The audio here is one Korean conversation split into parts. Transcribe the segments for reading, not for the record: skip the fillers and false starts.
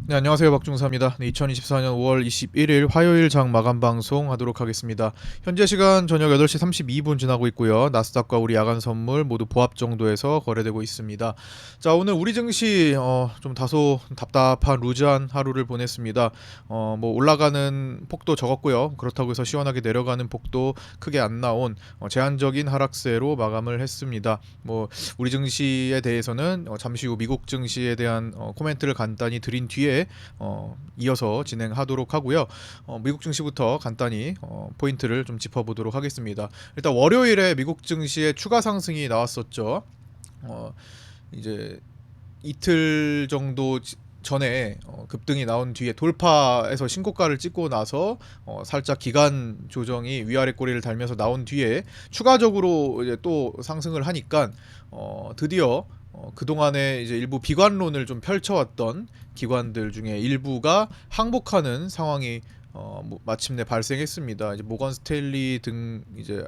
네, 안녕하세요. 박중사입니다. 네, 2024년 5월 21일 화요일 장 마감 방송 하도록 하겠습니다. 현재 시간 저녁 8시 32분 지나고 있고요. 나스닥과 우리 야간 선물 모두 보합 정도에서 거래되고 있습니다. 자, 오늘 우리 증시 좀 다소 답답한 루즈한 하루를 보냈습니다. 뭐 올라가는 폭도 적었고요. 그렇다고 해서 시원하게 내려가는 폭도 크게 안 나온 제한적인 하락세로 마감을 했습니다. 뭐 우리 증시에 대해서는 잠시 후 미국 증시에 대한 코멘트를 간단히 드린 뒤에 이어서 진행하도록 하고요. 미국 증시부터 간단히 포인트를 좀 짚어보도록 하겠습니다. 일단 월요일에 미국 증시의 추가 상승이 나왔었죠. 어, 이제 이틀 정도 전에 급등이 나온 뒤에 돌파해서 신고가를 찍고 나서 살짝 기간 조정이 위아래 꼬리를 달면서 나온 뒤에 추가적으로 이제 또 상승을 하니까 드디어 그동안에 이제 일부 비관론을 좀 펼쳐왔던 기관들 중에 일부가 항복하는 상황이 마침내 발생했습니다. 이제 모건 스탠리 등 이제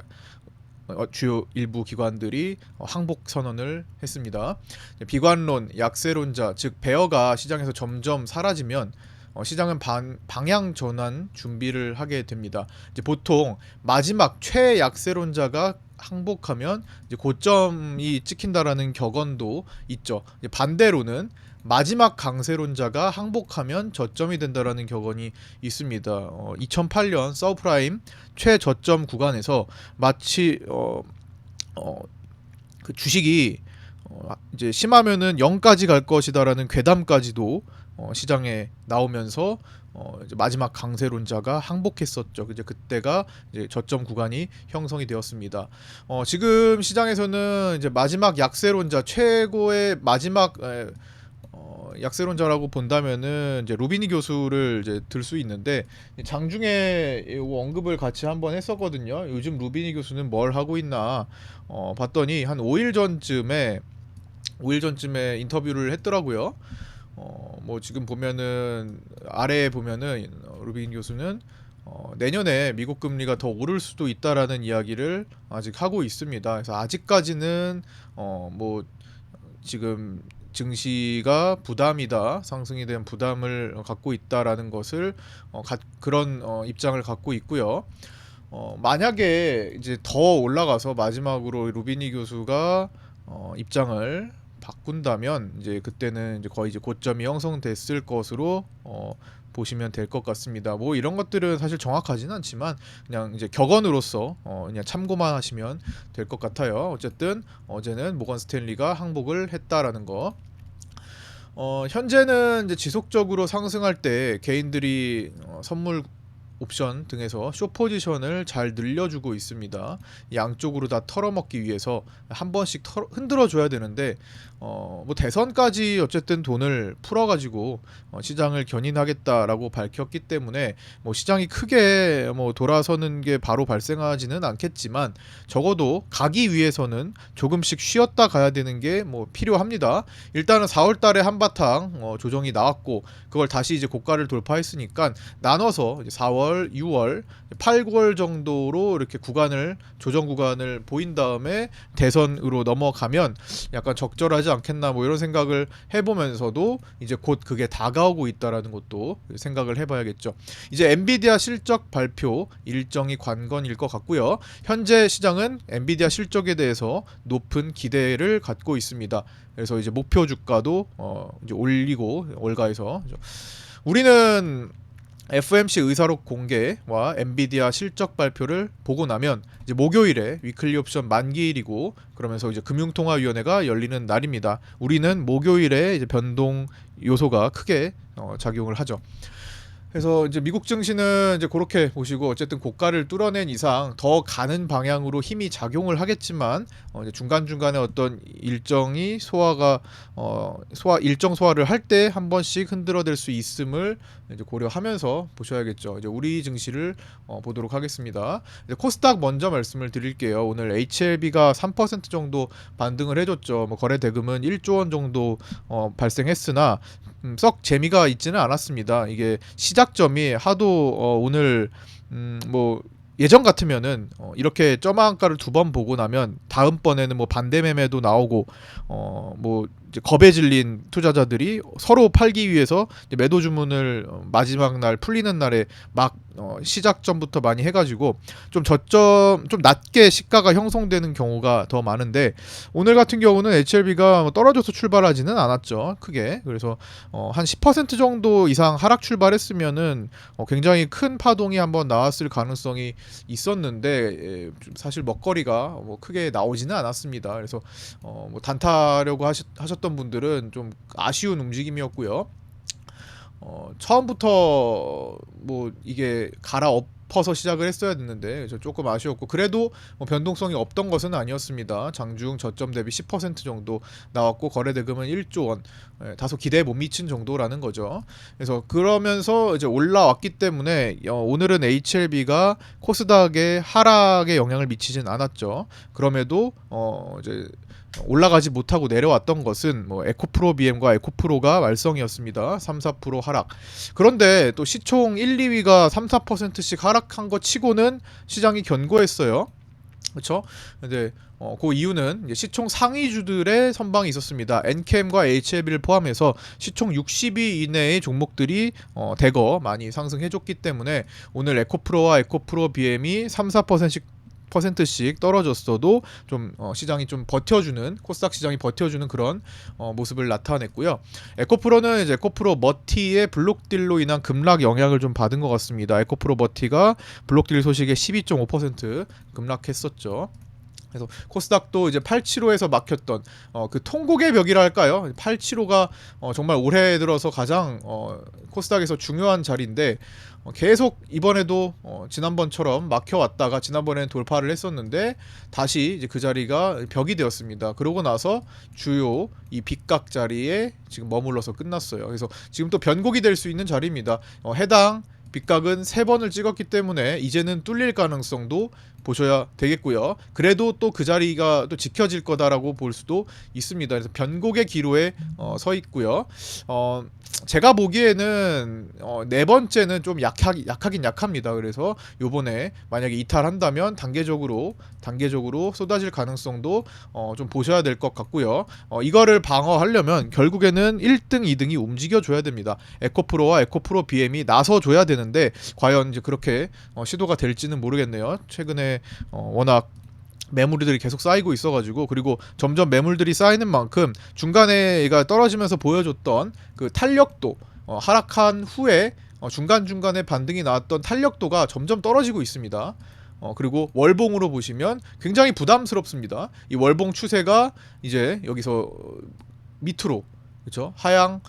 주요 일부 기관들이 항복 선언을 했습니다. 비관론, 약세론자, 즉 베어가 시장에서 점점 사라지면 시장은 방향 전환 준비를 하게 됩니다. 이제 보통 마지막 최약세론자가 항복하면 이제 고점이 찍힌다라는 격언도 있죠. 이제 반대로는 마지막 강세론자가 항복하면 저점이 된다라는 격언이 있습니다. 2008년 서브프라임 최저점 구간에서 마치 그 주식이 이제 심하면은 0까지 갈 것이다라는 괴담까지도 시장에 나오면서 이제 마지막 강세론자가 항복했었죠. 이제 그때가 이제 저점 구간이 형성이 되었습니다. 지금 시장에서는 이제 마지막 약세론자 최고의 마지막 약세론자라고 본다면은 이제 루비니 교수를 이제 들 수 있는데 장중에 언급을 같이 한번 했었거든요. 요즘 루비니 교수는 뭘 하고 있나 봤더니 한 5일 전쯤에 인터뷰를 했더라고요. 뭐 지금 보면은 아래에 보면은 루비니 교수는 내년에 미국 금리가 더 오를 수도 있다라는 이야기를 아직 하고 있습니다. 그래서 아직까지는 뭐 지금 증시가 부담이다, 상승에 대한 부담을 갖고 있다라는 것을 그런 입장을 갖고 있고요. 만약에 이제 더 올라가서 마지막으로 루비니 교수가 입장을 바꾼다면 이제 그때는 이제 거의 이제 고점이 형성됐을 것으로 보시면 될 것 같습니다. 뭐 이런 것들은 사실 정확하지는 않지만 그냥 이제 격언으로서 그냥 참고만 하시면 될 것 같아요. 어쨌든 어제는 모건 스탠리가 항복을 했다라는 거. 현재는 이제 지속적으로 상승할 때 개인들이 선물 옵션 등에서 숏 포지션을 잘 늘려주고 있습니다. 양쪽으로 다 털어먹기 위해서 한 번씩 흔들어 줘야 되는데 뭐 대선까지 어쨌든 돈을 풀어가지고 시장을 견인하겠다라고 밝혔기 때문에 뭐 시장이 크게 뭐 돌아서는 게 바로 발생하지는 않겠지만 적어도 가기 위해서는 조금씩 쉬었다 가야 되는 게 뭐 필요합니다. 일단은 4월달에 한바탕 조정이 나왔고 그걸 다시 이제 고가를 돌파했으니까 나눠서 4월, 6월, 8, 9월 정도로 이렇게 조정 구간을 보인 다음에 대선으로 넘어가면 약간 적절하지 않겠나 뭐 이런 생각을 해보면서도 이제 곧 그게 다가오고 있다라는 것도 생각을 해봐야겠죠. 이제 엔비디아 실적 발표 일정이 관건일 것 같고요. 현재 시장은 엔비디아 실적에 대해서 높은 기대를 갖고 있습니다. 그래서 이제 목표 주가도 이제 올리고 월가에서 우리는 FOMC 의사록 공개와 엔비디아 실적 발표를 보고 나면 이제 목요일에 위클리 옵션 만기일이고 그러면서 이제 금융통화위원회가 열리는 날입니다. 우리는 목요일에 이제 변동 요소가 크게 작용을 하죠. 그래서 이제 미국 증시는 이제 그렇게 보시고 어쨌든 고가를 뚫어낸 이상 더 가는 방향으로 힘이 작용을 하겠지만 이제 중간중간에 어떤 일정이 일정 소화를 할 때 한 번씩 흔들어댈 수 있음을 이제 고려하면서 보셔야겠죠. 이제 우리 증시를 보도록 하겠습니다. 이제 코스닥 먼저 말씀을 드릴게요. 오늘 HLB가 3% 정도 반등을 해줬죠. 뭐 거래 대금은 1조 원 정도 발생했으나 썩 재미가 있지는 않았습니다. 이게 시작점이 하도 오늘 뭐 예전 같으면은 이렇게 점화한가를 두 번 보고 나면 다음번에는 뭐 반대 매매도 나오고 뭐 이제 겁에 질린 투자자들이 서로 팔기 위해서 이제 매도 주문을 마지막 날 풀리는 날에 막 시작 전부터 많이 해가지고 좀 저점 좀 낮게 시가가 형성되는 경우가 더 많은데, 오늘 같은 경우는 HLB가 떨어져서 출발하지는 않았죠, 크게. 그래서 한 10% 정도 이상 하락 출발했으면은 굉장히 큰 파동이 한번 나왔을 가능성이 있었는데, 사실 먹거리가 뭐 크게 나오지는 않았습니다. 그래서 뭐 단타려고 하셨던 분들은 좀 아쉬운 움직임이었고요. 처음부터 뭐 이게 갈아엎어서 시작을 했어야 됐는데, 그래서 조금 아쉬웠고, 그래도 뭐 변동성이 없던 것은 아니었습니다. 장중 저점 대비 10% 정도 나왔고, 거래대금은 1조 원, 다소 기대에 못 미친 정도라는 거죠. 그래서 그러면서 이제 올라왔기 때문에 오늘은 HLB가 코스닥의 하락에 영향을 미치진 않았죠. 그럼에도 이제 올라가지 못하고 내려왔던 것은 뭐 에코프로 BM과 에코프로가 말썽이었습니다. 3, 4% 하락. 그런데 또 시총 1, 2위가 3, 4%씩 하락한 것 치고는 시장이 견고했어요. 그렇죠? 근데 그 이유는 이제 시총 상위주들의 선방이 있었습니다. 엔캠과 HLB를 포함해서 시총 60위 이내의 종목들이 대거 많이 상승해줬기 때문에 오늘 에코프로와 에코프로 BM이 3, 4%씩 떨어졌어도 좀 시장이 좀 버텨주는, 코스닥 시장이 버텨주는 그런 모습을 나타냈고요. 에코프로는 이제 에코프로 머티의 블록딜로 인한 급락 영향을 좀 받은 것 같습니다. 에코프로 머티가 블록딜 소식에 12.5% 급락했었죠. 그래서 코스닥도 이제 875에서 막혔던 그 통곡의 벽이라 할까요? 875가 정말 올해 들어서 가장 코스닥에서 중요한 자리인데, 계속 이번에도 지난번처럼 막혀왔다가 지난번에는 돌파를 했었는데 다시 이제 그 자리가 벽이 되었습니다. 그러고 나서 주요 이 빗각 자리에 지금 머물러서 끝났어요. 그래서 지금 또 변곡이 될 수 있는 자리입니다. 해당 빗각은 3번을 찍었기 때문에 이제는 뚫릴 가능성도 보셔야 되겠고요. 그래도 또 그 자리가 또 지켜질 거다라고 볼 수도 있습니다. 그래서 변곡의 기로에 서 있고요. 제가 보기에는 네 번째는 좀 약하긴 약합니다. 그래서 요번에 만약에 이탈한다면 단계적으로 쏟아질 가능성도 좀 보셔야 될 것 같고요. 이거를 방어하려면 결국에는 1등, 2등이 움직여줘야 됩니다. 에코프로와 에코프로 BM이 나서줘야 되는데 과연 이제 그렇게 시도가 될지는 모르겠네요. 최근에 워낙 매물들이 계속 쌓이고 있어가지고, 그리고 점점 매물들이 쌓이는 만큼 중간에 얘가 떨어지면서 보여줬던 그 탄력도, 하락한 후에 중간중간에 반등이 나왔던 탄력도가 점점 떨어지고 있습니다. 그리고 월봉으로 보시면 굉장히 부담스럽습니다. 이 월봉 추세가 이제 여기서 밑으로, 그렇죠? 하향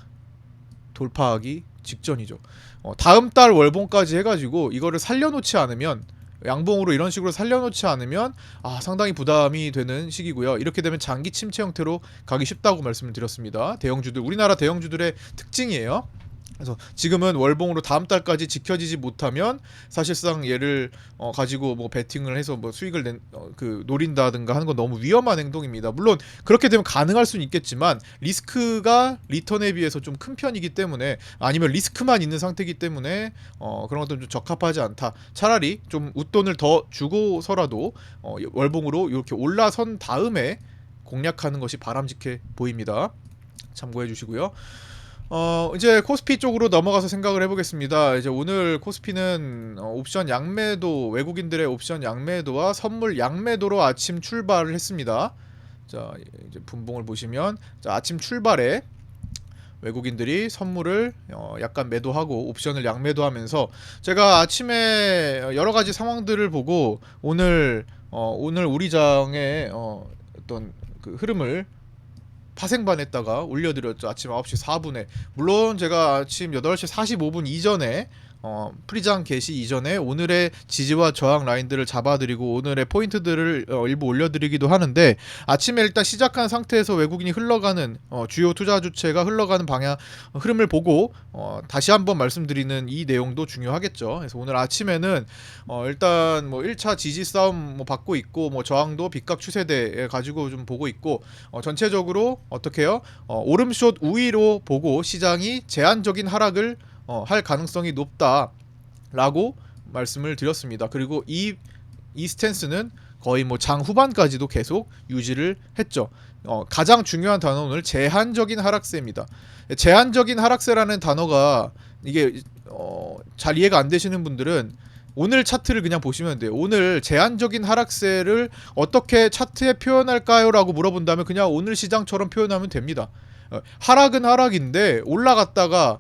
돌파하기 직전이죠. 다음 달 월봉까지 해가지고 이거를 살려놓지 않으면, 양봉으로 이런 식으로 살려놓지 않으면 상당히 부담이 되는 시기고요. 이렇게 되면 장기 침체 형태로 가기 쉽다고 말씀을 드렸습니다. 대형주들, 우리나라 대형주들의 특징이에요. 그래서 지금은 월봉으로 다음 달까지 지켜지지 못하면 사실상 얘를 가지고 뭐 베팅을 해서 뭐 수익을 노린다든가 하는 건 너무 위험한 행동입니다. 물론 그렇게 되면 가능할 수는 있겠지만 리스크가 리턴에 비해서 좀 큰 편이기 때문에, 아니면 리스크만 있는 상태이기 때문에 그런 것들은 좀 적합하지 않다. 차라리 좀 웃돈을 더 주고서라도 월봉으로 이렇게 올라선 다음에 공략하는 것이 바람직해 보입니다. 참고해 주시고요. 이제 코스피 쪽으로 넘어가서 생각을 해보겠습니다. 이제 오늘 코스피는 옵션 양매도, 외국인들의 옵션 양매도와 선물 양매도로 아침 출발을 했습니다. 자, 이제 분봉을 보시면, 자, 아침 출발에 외국인들이 선물을 약간 매도하고 옵션을 양매도하면서, 제가 아침에 여러 가지 상황들을 보고 오늘 우리 장의 어떤 그 흐름을 파생반했다가 올려드렸죠. 아침 9시 4분에. 물론 제가 아침 8시 45분 이전에 프리장 개시 이전에 오늘의 지지와 저항 라인들을 잡아드리고 오늘의 포인트들을 일부 올려드리기도 하는데, 아침에 일단 시작한 상태에서 외국인이 흘러가는 주요 투자 주체가 흘러가는 방향 흐름을 보고 다시 한번 말씀드리는 이 내용도 중요하겠죠. 그래서 오늘 아침에는 일단 뭐 1차 지지 싸움 뭐 받고 있고, 뭐 저항도 빗각 추세대 가지고 좀 보고 있고, 전체적으로 어떻게 해요? 오름숏 우위로 보고 시장이 제한적인 하락을 할 가능성이 높다라고 말씀을 드렸습니다. 그리고 이 스탠스는 거의 뭐 장 후반까지도 계속 유지를 했죠. 가장 중요한 단어는 오늘 제한적인 하락세입니다. 제한적인 하락세라는 단어가 이게 잘 이해가 안 되시는 분들은 오늘 차트를 그냥 보시면 돼요. 오늘 제한적인 하락세를 어떻게 차트에 표현할까요? 라고 물어본다면 그냥 오늘 시장처럼 표현하면 됩니다. 하락은 하락인데 올라갔다가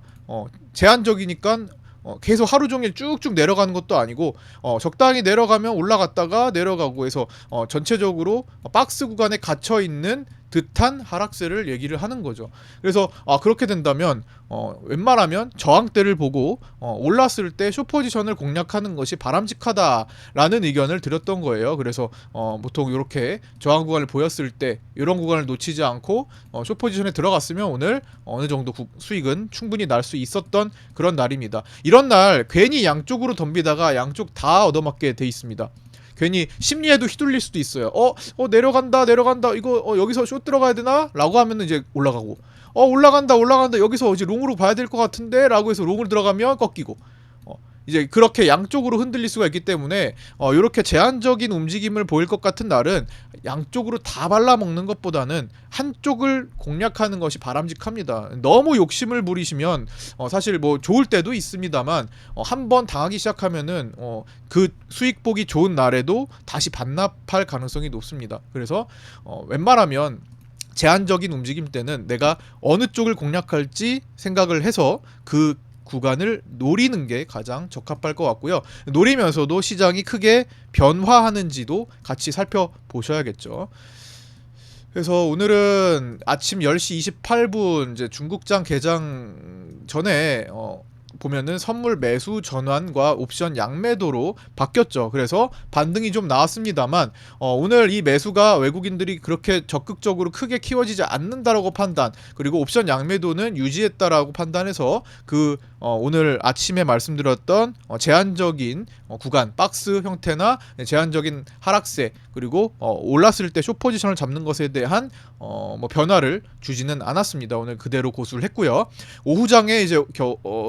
제한적이니까 계속 하루 종일 쭉쭉 내려가는 것도 아니고 적당히 내려가면 올라갔다가 내려가고 해서 전체적으로 박스 구간에 갇혀 있는 듯한 하락세를 얘기를 하는 거죠. 그래서 그렇게 된다면 웬만하면 저항대를 보고 올랐을 때 숏포지션을 공략하는 것이 바람직하다라는 의견을 드렸던 거예요. 그래서 보통 이렇게 저항 구간을 보였을 때 이런 구간을 놓치지 않고 숏포지션에 들어갔으면 오늘 어느 정도 수익은 충분히 날 수 있었던 그런 날입니다. 이런 날 괜히 양쪽으로 덤비다가 양쪽 다 얻어맞게 돼 있습니다. 괜히 심리에도 휘둘릴 수도 있어요. 내려간다 이거 여기서 숏 들어가야 되나? 라고 하면 이제 올라가고 올라간다 여기서 이제 롱으로 봐야 될 것 같은데 라고 해서 롱을 들어가면 꺾이고 이제 그렇게 양쪽으로 흔들릴 수가 있기 때문에 이렇게 제한적인 움직임을 보일 것 같은 날은 양쪽으로 다 발라먹는 것보다는 한쪽을 공략하는 것이 바람직합니다. 너무 욕심을 부리시면 사실 뭐 좋을 때도 있습니다만 한번 당하기 시작하면은 그 수익 보기 좋은 날에도 다시 반납할 가능성이 높습니다. 그래서 웬만하면 제한적인 움직임 때는 내가 어느 쪽을 공략할지 생각을 해서 그 구간을 노리는 게 가장 적합할 것 같고요. 노리면서도 시장이 크게 변화하는지도 같이 살펴보셔야겠죠. 그래서 오늘은 아침 10시 28분 이제 중국장 개장 전에 보면은 선물 매수 전환과 옵션 양매도로 바뀌었죠. 그래서 반등이 좀 나왔습니다만 오늘 이 매수가 외국인들이 그렇게 적극적으로 크게 키워지지 않는다라고 판단, 그리고 옵션 양매도는 유지했다라고 판단해서 오늘 아침에 말씀드렸던 제한적인 구간, 박스 형태나 제한적인 하락세, 그리고 올랐을 때 숏 포지션을 잡는 것에 대한 변화를 주지는 않았습니다. 오늘 그대로 고수를 했고요. 오후장에 이제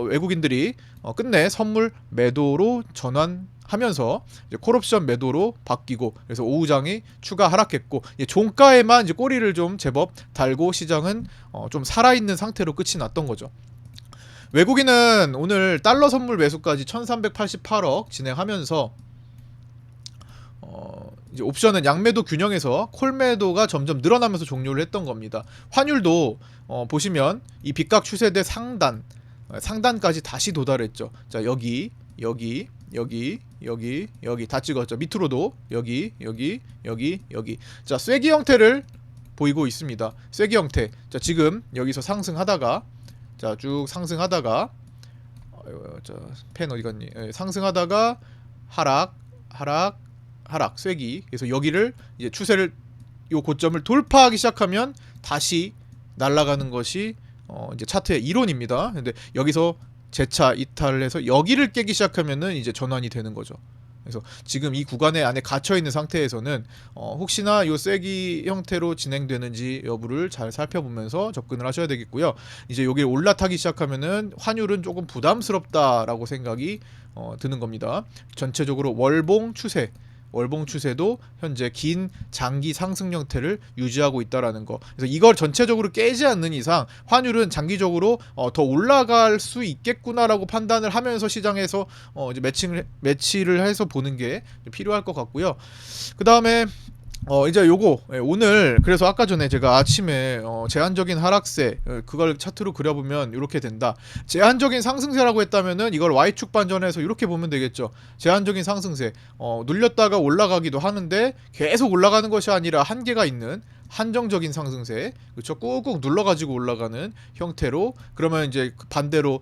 외국인들이 끝내 선물 매도로 전환하면서 이제 콜옵션 매도로 바뀌고, 그래서 오후장이 추가 하락했고, 종가에만 이제 꼬리를 좀 제법 달고 시장은 좀 살아있는 상태로 끝이 났던 거죠. 외국인은 오늘 달러 선물 매수까지 1388억 진행하면서 이제 옵션은 양매도 균형에서 콜매도가 점점 늘어나면서 종료를 했던 겁니다. 환율도 보시면 이 빗각 추세대 상단까지 다시 도달했죠. 자, 여기 다 찍었죠. 밑으로도 여기. 자, 쐐기 형태를 보이고 있습니다. 쐐기 형태. 자, 지금 여기서 상승하다가 쭉 상승하다가 펜 어디 갔니? 상승하다가 하락 쐐기. 그래서 여기를 이제 추세를 요 고점을 돌파하기 시작하면 다시 날아가는 것이 이제 차트의 이론입니다. 근데 여기서 재차 이탈을 해서 여기를 깨기 시작하면은 이제 전환이 되는 거죠. 그래서 지금 이 구간에 안에 갇혀 있는 상태에서는 혹시나 요 쐐기 형태로 진행되는지 여부를 잘 살펴보면서 접근을 하셔야 되겠고요. 이제 여기 올라타기 시작하면은 환율은 조금 부담스럽다라고 생각이 드는 겁니다. 전체적으로 월봉 추세도 현재 긴 장기 상승 형태를 유지하고 있다라는 거. 그래서 이걸 전체적으로 깨지 않는 이상 환율은 장기적으로 더 올라갈 수 있겠구나라고 판단을 하면서 시장에서 이제 매치를 해서 보는 게 필요할 것 같고요. 그 다음에 이제 요거 오늘 그래서 아까 전에 제가 아침에 제한적인 하락세 그걸 차트로 그려보면 이렇게 된다. 제한적인 상승세라고 했다면은 이걸 Y축 반전해서 이렇게 보면 되겠죠. 제한적인 상승세 눌렸다가 올라가기도 하는데 계속 올라가는 것이 아니라 한계가 있는 한정적인 상승세, 그렇죠? 꾹꾹 눌러가지고 올라가는 형태로. 그러면 이제 반대로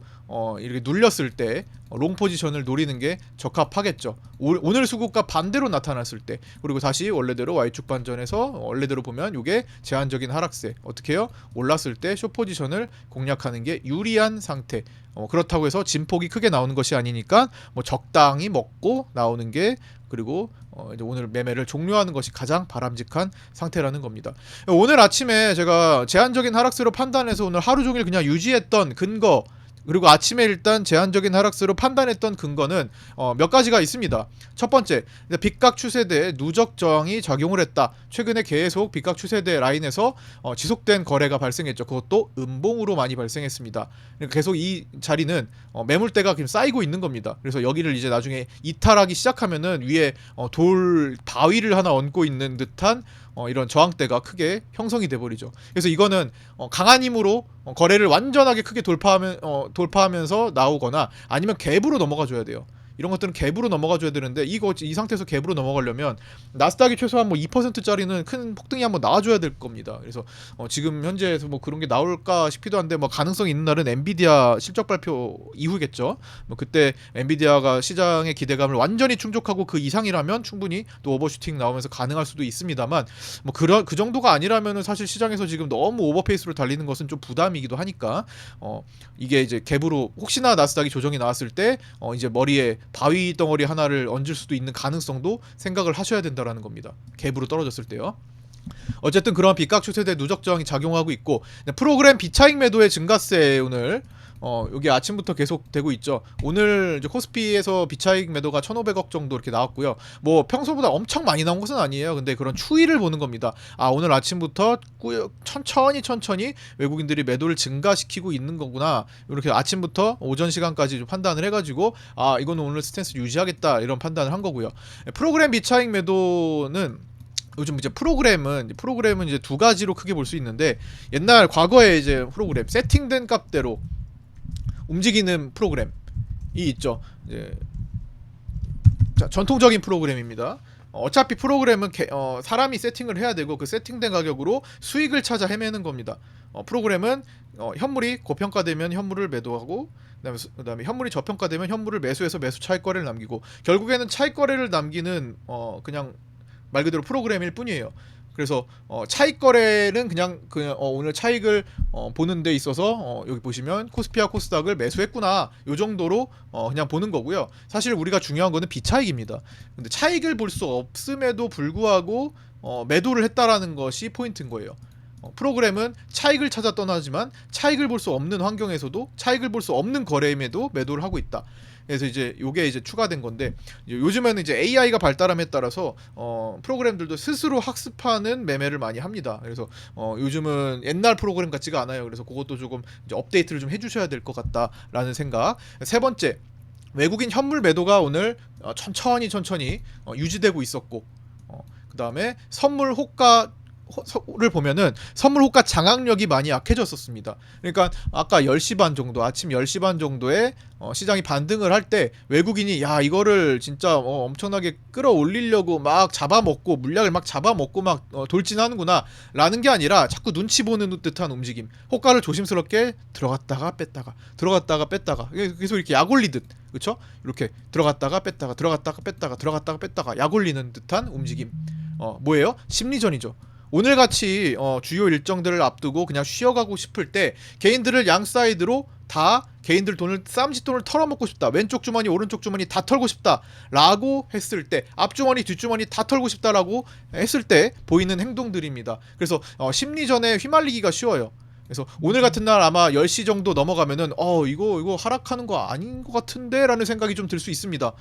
이렇게 눌렸을 때 롱 포지션을 노리는 게 적합하겠죠. 오늘 수급과 반대로 나타났을 때, 그리고 다시 원래대로 Y축 반전해서 원래대로 보면 이게 제한적인 하락세. 어떻게 해요? 올랐을 때 숏 포지션을 공략하는 게 유리한 상태. 그렇다고 해서 진폭이 크게 나오는 것이 아니니까 적당히 먹고 나오는 게, 그리고 이제 오늘 매매를 종료하는 것이 가장 바람직한 상태라는 겁니다. 오늘 아침에 제가 제한적인 하락세로 판단해서 오늘 하루 종일 그냥 유지했던 근거, 그리고 아침에 일단 제한적인 하락세로 판단했던 근거는 몇 가지가 있습니다. 첫 번째, 빗각 추세대에 누적 저항이 작용을 했다. 최근에 계속 빗각 추세대 라인에서 지속된 거래가 발생했죠. 그것도 음봉으로 많이 발생했습니다. 그러니까 계속 이 자리는 매물대가 지금 쌓이고 있는 겁니다. 그래서 여기를 이제 나중에 이탈하기 시작하면은 위에 돌 바위를 하나 얹고 있는 듯한 이런 저항대가 크게 형성이 돼버리죠. 그래서 이거는 강한 힘으로 거래를 완전하게 크게 돌파하면서 나오거나 아니면 갭으로 넘어가 줘야 돼요. 이런 것들은 갭으로 넘어가 줘야 되는데 이 상태에서 갭으로 넘어가려면 나스닥이 최소한 뭐 2%짜리는 큰 폭등이 한번 나와줘야 될 겁니다. 그래서 지금 현재에서 뭐 그런 게 나올까 싶기도 한데 뭐 가능성이 있는 날은 엔비디아 실적 발표 이후겠죠. 뭐 그때 엔비디아가 시장의 기대감을 완전히 충족하고 그 이상이라면 충분히 또 오버슈팅 나오면서 가능할 수도 있습니다만 뭐 그 정도가 아니라면은 사실 시장에서 지금 너무 오버페이스로 달리는 것은 좀 부담이기도 하니까 이게 이제 갭으로 혹시나 나스닥이 조정이 나왔을 때 이제 머리에 바위 덩어리 하나를 얹을 수도 있는 가능성도 생각을 하셔야 된다라는 겁니다. 갭으로 떨어졌을 때요. 어쨌든 그런 빗각 추세대 누적 저항이 작용하고 있고 프로그램 비차익 매도의 증가세 오늘 여기 아침부터 계속 되고 있죠. 오늘 이제 코스피에서 비차익 매도가 1,500억 정도 이렇게 나왔고요. 뭐 평소보다 엄청 많이 나온 것은 아니에요. 근데 그런 추이를 보는 겁니다. 아, 오늘 아침부터 천천히 외국인들이 매도를 증가시키고 있는 거구나. 이렇게 아침부터 오전 시간까지 좀 판단을 해가지고 아, 이거는 오늘 스탠스 유지하겠다 이런 판단을 한 거고요. 프로그램 비차익 매도는 요즘 이제 프로그램은 이제 두 가지로 크게 볼 수 있는데 옛날 과거에 이제 프로그램 세팅된 값대로 움직이는 프로그램이 있죠. 이제 자, 전통적인 프로그램입니다. 어차피 프로그램은 사람이 세팅을 해야 되고 그 세팅된 가격으로 수익을 찾아 헤매는 겁니다. 프로그램은 현물이 고평가되면 현물을 매도하고 그다음에 현물이 저평가되면 현물을 매수해서 매수 차익 거래를 남기고 결국에는 차익 거래를 남기는 그냥 말 그대로 프로그램일 뿐이에요. 그래서 차익 거래는 그냥 오늘 차익을 보는 데 있어서 여기 보시면 코스피와 코스닥을 매수했구나 요 정도로 그냥 보는 거고요. 사실 우리가 중요한 거는 비차익입니다. 근데 차익을 볼 수 없음에도 불구하고 매도를 했다라는 것이 포인트인 거예요. 프로그램은 차익을 찾아 떠나지만 차익을 볼 수 없는 환경에서도 차익을 볼 수 없는 거래임에도 매도를 하고 있다. 그래서 이제 요게 이제 추가된 건데 요즘에는 이제 AI가 발달함에 따라서 프로그램들도 스스로 학습하는 매매를 많이 합니다. 그래서 요즘은 옛날 프로그램 같지가 않아요. 그래서 그것도 조금 이제 업데이트를 좀 해주셔야 될 것 같다라는 생각. 세 번째, 외국인 현물 매도가 오늘 천천히 유지되고 있었고 그 다음에 선물 호가를 보면은 선물 호가 장악력이 많이 약해졌었습니다. 그러니까 아까 10시 반 정도, 아침 10시 반 정도에 시장이 반등을 할 때 외국인이 야 이거를 진짜 엄청나게 끌어올리려고 막 잡아먹고 물약을 막 잡아먹고 막 돌진하는구나 라는 게 아니라 자꾸 눈치 보는 듯한 움직임, 호가를 조심스럽게 들어갔다가 뺐다가 들어갔다가 뺐다가 계속 이렇게 약 올리듯, 그쵸? 이렇게 들어갔다가 뺐다가 들어갔다가 뺐다가 들어갔다가 뺐다가 약 올리는 듯한 움직임. 뭐예요? 심리전이죠. 오늘같이 주요 일정들을 앞두고 그냥 쉬어가고 싶을 때 개인들을 양 사이드로 다 개인들 돈을 쌈짓돈을 털어먹고 싶다, 왼쪽 주머니 오른쪽 주머니 다 털고 싶다 라고 했을 때, 앞주머니 뒷주머니 다 털고 싶다라고 했을 때 보이는 행동들입니다. 그래서 심리전에 휘말리기가 쉬워요. 그래서 오늘 같은 날 아마 10시 정도 넘어가면은 이거 하락하는 거 아닌 것 같은데 라는 생각이 좀 들 수 있습니다.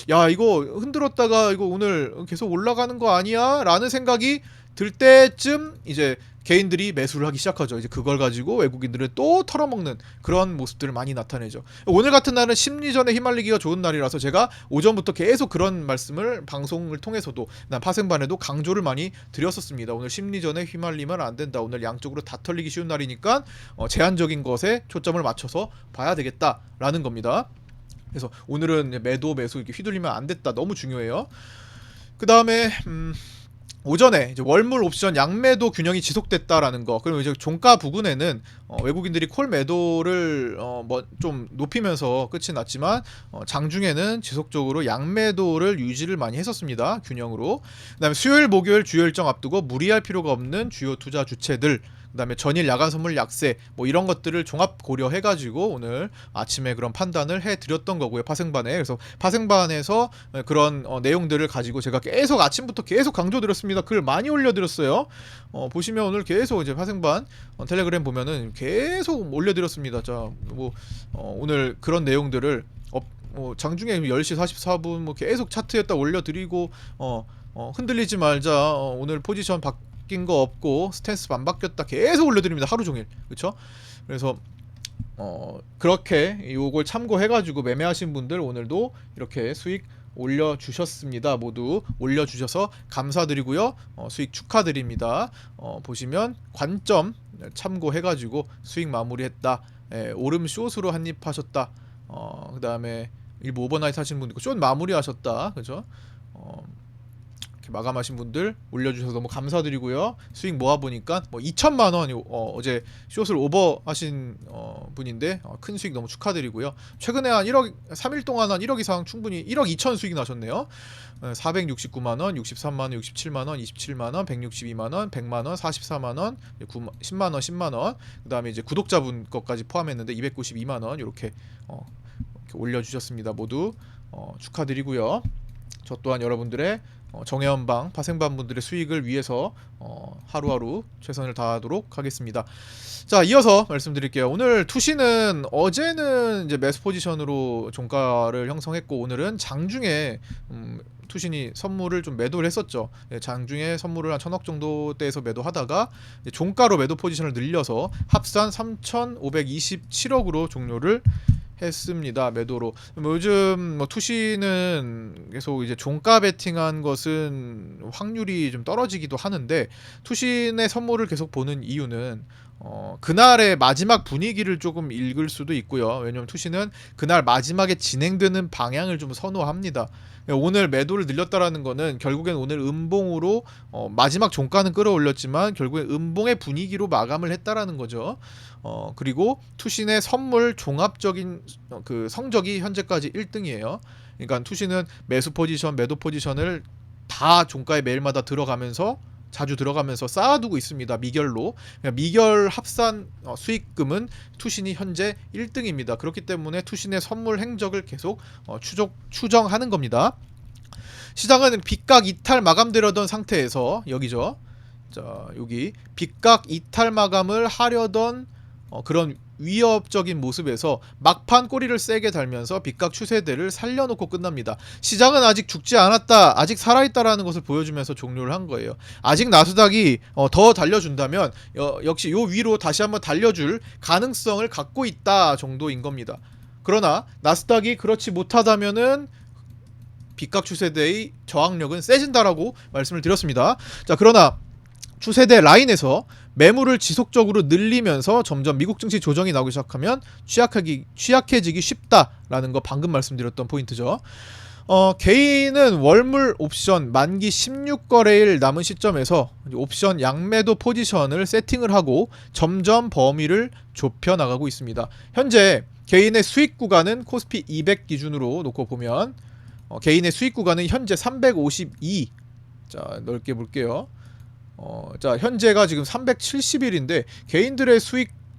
야 이거 흔들었다가 이거 오늘 계속 올라가는 거 아니야? 라는 생각이 들 때쯤 이제 개인들이 매수를 하기 시작하죠. 이제 그걸 가지고 외국인들은 또 털어먹는 그런 모습들을 많이 나타내죠. 오늘 같은 날은 심리전에 휘말리기가 좋은 날이라서 제가 오전부터 계속 그런 말씀을 방송을 통해서도 파생반에도 강조를 많이 드렸었습니다. 오늘 심리전에 휘말리면 안 된다. 오늘 양쪽으로 다 털리기 쉬운 날이니까 제한적인 것에 초점을 맞춰서 봐야 되겠다라는 겁니다. 그래서 오늘은 매도 매수 이렇게 휘둘리면 안 됐다. 너무 중요해요. 그 다음에 오전에 이제 월물 옵션 양매도 균형이 지속됐다라는 거. 그리고 이제 종가 부근에는 외국인들이 콜 매도를 좀 높이면서 끝이 났지만 장중에는 지속적으로 양매도를 유지를 많이 했었습니다. 균형으로. 그다음에 수요일 목요일 주요 일정 앞두고 무리할 필요가 없는 주요 투자 주체들, 그다음에 전일 야간 선물 약세 뭐 이런 것들을 종합 고려해 가지고 오늘 아침에 그런 판단을 해 드렸던 거고요. 파생반에. 그래서 파생반에서 그런 내용들을 가지고 제가 계속 아침부터 계속 강조드렸습니다. 글 많이 올려드렸어요. 보시면 오늘 계속 이제 파생반 텔레그램 보면은 계속 올려드렸습니다. 자, 뭐 오늘 그런 내용들을 장중에 10시 44분 뭐 계속 차트에다 올려드리고 흔들리지 말자, 오늘 포지션 바뀐 거 없고 스탠스 안 바뀌었다 계속 올려드립니다. 하루 종일. 그쵸? 그래서 그렇게 요걸 참고해가지고 매매하신 분들 오늘도 이렇게 수익 올려주셨습니다. 모두 올려주셔서 감사드리고요. 수익 축하드립니다. 보시면 관점 참고해가지고 수익 마무리했다. 오름 숏으로 한입 하셨다. 그 다음에 일부 오버나이트 하신 분들 숏 마무리하셨다. 그죠? 이렇게 마감하신 분들 올려주셔서 너무 감사드리고요. 수익 모아보니까 뭐 2천만 원 어제 숏을 오버하신 분인데 큰 수익 너무 축하드리고요. 최근에 한 1억 3일 동안 한 1억 이상 충분히 1억 2천 수익 나셨네요. 469만 원, 63만 원, 67만 원, 27만 원, 162만 원, 100만 원, 44만 원, 10만 원, 10만 원. 그다음에 이제 구독자분 것까지 포함했는데 292만 원 이렇게 올려주셨습니다. 모두 축하드리고요. 저 또한 여러분들의 정혜연방 파생반 분들의 수익을 위해서 하루하루 최선을 다하도록 하겠습니다. 자, 이어서 말씀드릴게요. 오늘 투시는 어제는 이제 매수 포지션으로 종가를 형성했고 오늘은 장중에 투신이 선물을 좀 매도를 했었죠. 장중에 선물을 한 1000억 정도대에서 매도하다가 종가로 매도 포지션을 늘려서 합산 3527억으로 종료를 했습니다. 매도로. 요즘 투시는 계속 이제 종가 베팅한 것은 확률이 좀 떨어지기도 하는데 투신의 선물을 계속 보는 이유는 그날의 마지막 분위기를 조금 읽을 수도 있고요. 왜냐면 투시는 그날 마지막에 진행되는 방향을 좀 선호합니다. 오늘 매도를 늘렸다라는 거는 결국엔 오늘 음봉으로 마지막 종가는 끌어올렸지만 결국엔 음봉의 분위기로 마감을 했다라는 거죠. 그리고 투신의 선물 종합적인 그 성적이 현재까지 1등이에요. 그러니까 투신은 매수 포지션, 매도 포지션을 다 종가에 매일마다 들어가면서 자주 들어가면서 쌓아두고 있습니다. 미결로. 미결 합산 수익금은 투신이 현재 1등입니다. 그렇기 때문에 투신의 선물 행적을 계속 추정하는 겁니다. 시장은 빗각 이탈 마감되려던 상태에서 여기죠. 자, 여기 빗각 이탈 마감을 하려던 그런 위협적인 모습에서 막판 꼬리를 세게 달면서 빗각 추세대를 살려놓고 끝납니다. 시장은 아직 죽지 않았다, 아직 살아있다라는 것을 보여주면서 종료를 한 거예요. 아직 나스닥이 더 달려준다면 역시 요 위로 다시 한번 달려줄 가능성을 갖고 있다 정도인 겁니다. 그러나 나스닥이 그렇지 못하다면은 빗각 추세대의 저항력은 세진다라고 말씀을 드렸습니다. 자, 그러나 추세대 라인에서 매물을 지속적으로 늘리면서 점점 미국 증시 조정이 나오기 시작하면 취약해지기 쉽다라는 거 방금 말씀드렸던 포인트죠. 개인은 월물 옵션 만기 16거래일 남은 시점에서 옵션 양매도 포지션을 세팅을 하고 점점 범위를 좁혀 나가고 있습니다. 현재 개인의 수익 구간은 코스피 200 기준으로 놓고 보면 개인의 수익 구간은 현재 352. 자, 넓게 볼게요. 자, 현재가 지금 370일인데 개인들의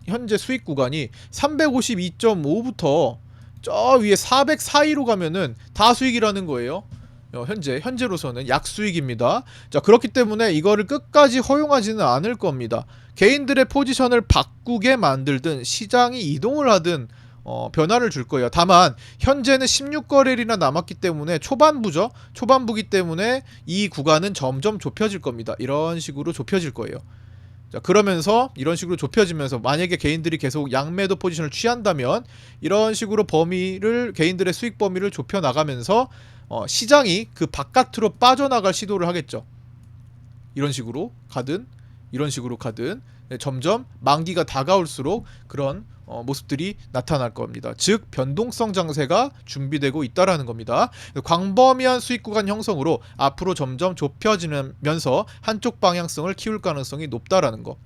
현재 수익 구간이 352.5부터 저 위에 404위로 가면은 다 수익이라는 거예요. 현재로서는 약수익입니다. 자, 그렇기 때문에 이거를 끝까지 허용하지는 않을 겁니다. 개인들의 포지션을 바꾸게 만들든 시장이 이동을 하든 변화를 줄 거예요. 다만 현재는 16거래일이나 남았기 때문에 초반부죠. 초반부기 때문에 이 구간은 점점 좁혀질 겁니다. 이런 식으로 좁혀질 거예요. 자, 그러면서 이런 식으로 좁혀지면서 만약에 개인들이 계속 양매도 포지션을 취한다면 이런 식으로 개인들의 수익 범위를 좁혀 나가면서 시장이 그 바깥으로 빠져나갈 시도를 하겠죠. 이런 식으로 가든 점점 만기가 다가올수록 그런 모습들이 나타날 겁니다. 즉 변동성 장세가 준비되고 있다라는 겁니다. 광범위한 수익 구간 형성으로 앞으로 점점 좁혀지면서 한쪽 방향성을 키울 가능성이 높다라는 거.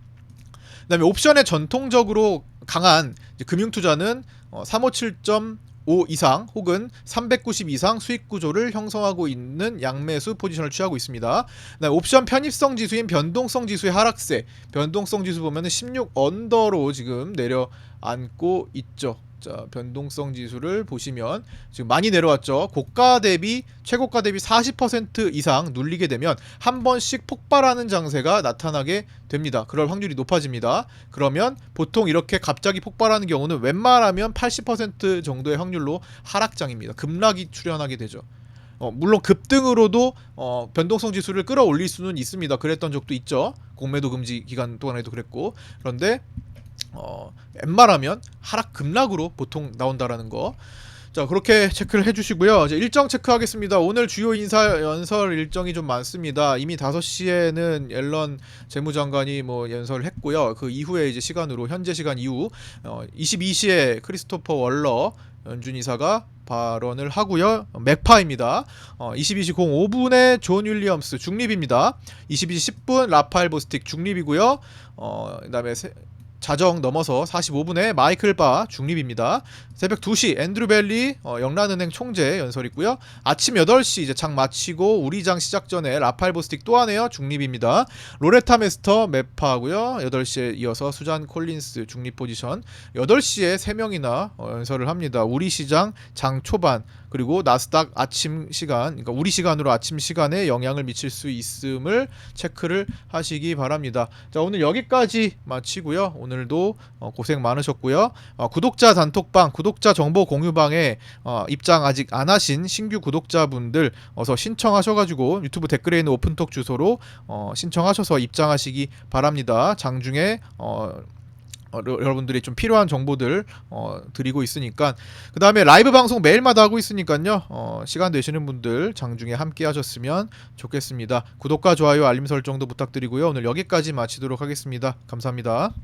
그다음에 옵션의 전통적으로 강한 금융투자는 357.5 395 이상 혹은 390 이상 수익 구조를 형성하고 있는 양매수 포지션을 취하고 있습니다. 옵션 편입성 지수인 변동성 지수의 하락세, 변동성 지수 보면은 16 언더로 지금 내려앉고 있죠. 자, 변동성 지수를 보시면 지금 많이 내려왔죠. 고가 대비 최고가 대비 40% 이상 눌리게 되면 한 번씩 폭발하는 장세가 나타나게 됩니다. 그럴 확률이 높아집니다. 그러면 보통 이렇게 갑자기 폭발하는 경우는 웬만하면 80% 정도의 확률로 하락장입니다. 급락이 출현하게 되죠. 물론 급등으로도 변동성 지수를 끌어올릴 수는 있습니다. 그랬던 적도 있죠. 공매도 금지 기간 동안에도 그랬고. 그런데 웬만하면 하락 급락으로 보통 나온다라는 거. 자, 그렇게 체크를 해주시고요. 이제 일정 체크하겠습니다. 오늘 주요 인사 연설 일정이 좀 많습니다. 이미 5시에는 옐런 재무장관이 뭐 연설을 했고요. 그 이후에 이제 시간으로 현재 시간 이후 22시에 크리스토퍼 월러 연준 이사가 발언을 하고요. 맥파입니다. 22시 05분에 존 윌리엄스 중립입니다. 22시 10분 라파엘 보스틱 중립이고요. 그다음에 자정 넘어서 45분에 마이클 바 중립입니다. 새벽 2시 앤드류 벨리 영란은행 총재 연설 있고요. 아침 8시 이제 장 마치고 우리장 시작 전에 라파엘 보스틱 또 하네요. 중립입니다. 로레타 메스터 매파하고요. 8시에 이어서 수잔 콜린스 중립 포지션. 8시에 3명이나 연설을 합니다. 우리 시장 장 초반 그리고 나스닥 아침 시간, 그러니까 우리 시간으로 아침 시간에 영향을 미칠 수 있음을 체크를 하시기 바랍니다. 자, 오늘 여기까지 마치고요. 오늘도 고생 많으셨고요. 구독자 단톡방, 구독자 정보 공유방에 입장 아직 안 하신 신규 구독자분들 어서 신청하셔가지고 유튜브 댓글에 있는 오픈톡 주소로 신청하셔서 입장하시기 바랍니다. 장중에 여러분들이 좀 필요한 정보들 드리고 있으니까. 그 다음에 라이브 방송 매일마다 하고 있으니까요. 시간 되시는 분들 장중에 함께 하셨으면 좋겠습니다. 구독과 좋아요 알림 설정도 부탁드리고요. 오늘 여기까지 마치도록 하겠습니다. 감사합니다.